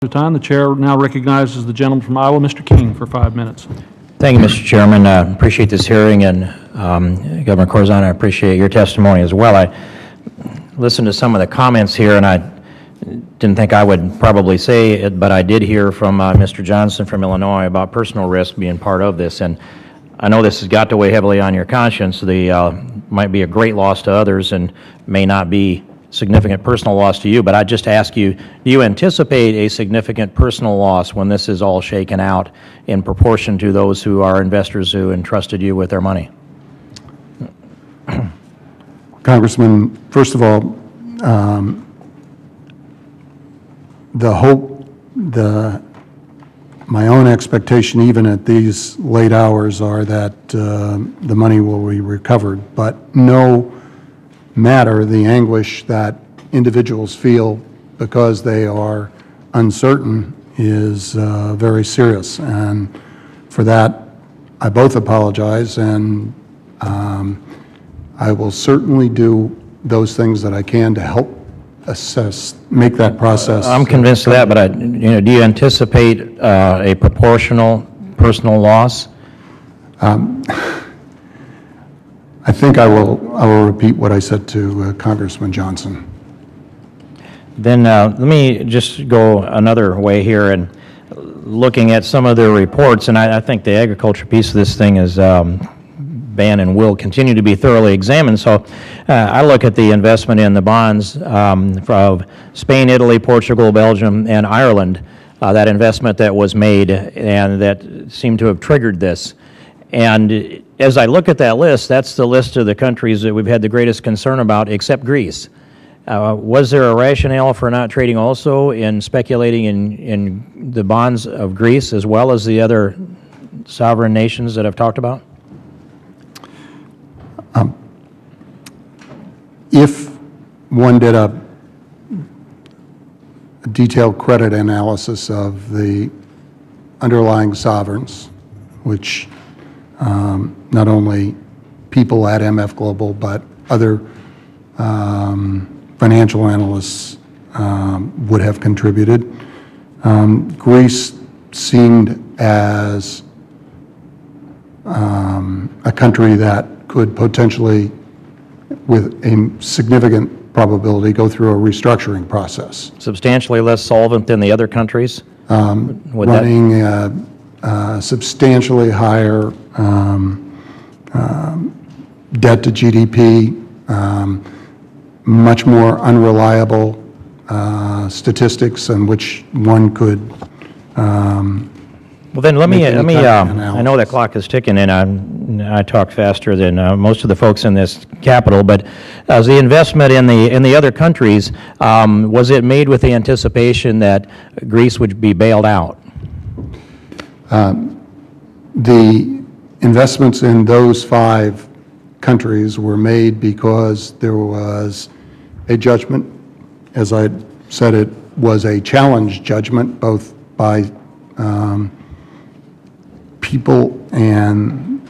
Time. The chair now recognizes the gentleman from Iowa, Mr. King, for 5 minutes. Thank you, Mr. Chairman. I appreciate this hearing, and Governor Corzine, I appreciate your testimony as well. I listened to some of the comments here, and I didn't think I would probably say it, but I did hear from Mr. Johnson from Illinois about personal risk being part of this, and I know this has got to weigh heavily on your conscience. The might be a great loss to others and may not be significant personal loss to you, but I just ask you, do you anticipate a significant personal loss when this is all shaken out in proportion to those who are investors who entrusted you with their money? Congressman, first of all, my own expectation, even at these late hours, are that the money will be recovered, but no matter the anguish that individuals feel because they are uncertain is very serious, and for that I both apologize, and I will certainly do those things that I can to help make that process. I'm convinced of that, but do you anticipate a proportional personal loss? I think I will repeat what I said to Congressman Johnson. Then let me just go another way here, and looking at some of the reports, and I think the agriculture piece of this thing is banned and will continue to be thoroughly examined. So I look at the investment in the bonds of Spain, Italy, Portugal, Belgium, and Ireland, that investment that was made and that seemed to have triggered this. And as I look at that list, that's the list of the countries that we've had the greatest concern about, except Greece. Was there a rationale for not trading also in speculating in the bonds of Greece as well as the other sovereign nations that I've talked about? If one did a detailed credit analysis of the underlying sovereigns, which not only people at MF Global, but other financial analysts would have contributed. Greece seemed as a country that could potentially, with a significant probability, go through a restructuring process. Substantially less solvent than the other countries? Running substantially higher debt to GDP, much more unreliable statistics in which one could well, then let me I know that clock is ticking, and I talk faster than most of the folks in this Capitol, but as the investment in the other countries, was it made with the anticipation that Greece would be bailed out? The investments in those 5 countries were made because there was a judgment. As I said, it was a challenge judgment, both by people and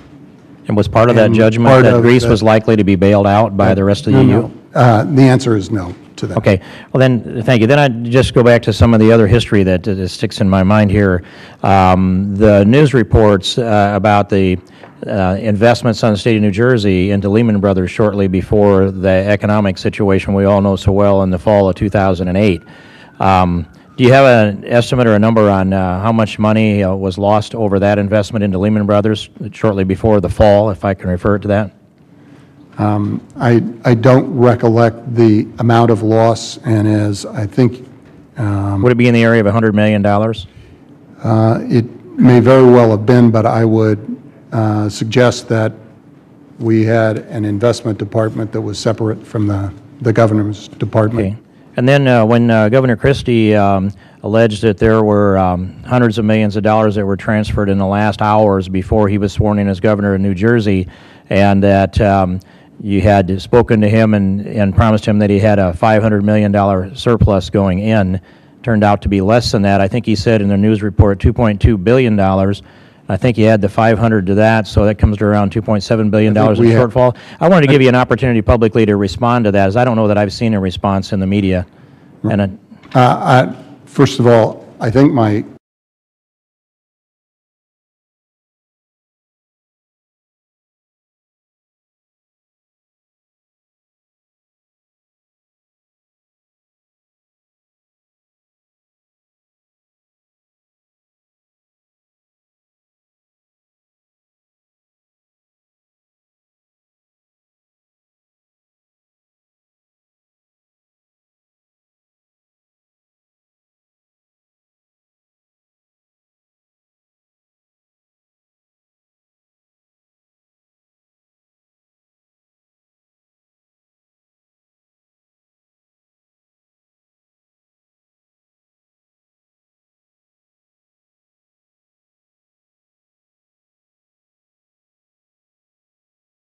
was part of that judgment that Greece was likely to be bailed out by the rest of the EU? The answer is no to that. Okay. Well, then, thank you. Then I just go back to some of the other history that sticks in my mind here. The news reports about the investments on the state of New Jersey into Lehman Brothers shortly before the economic situation we all know so well in the fall of 2008. Do you have an estimate or a number on how much money was lost over that investment into Lehman Brothers shortly before the fall, if I can refer it to that? I don't recollect the amount of loss, and as I think... would it be in the area of $100 million? It may very well have been, but I would suggest that we had an investment department that was separate from the governor's department. Okay. And then when Governor Christie alleged that there were hundreds of millions of dollars that were transferred in the last hours before he was sworn in as governor of New Jersey, and that you had spoken to him and promised him that he had a $500 million surplus going in, turned out to be less than that. I think he said in the news report $2.2 billion. I think you add the 500 to that, so that comes to around $2.7 billion in shortfall. I wanted to give you an opportunity publicly to respond to that, as I don't know that I've seen a response in the media. And First of all, I think my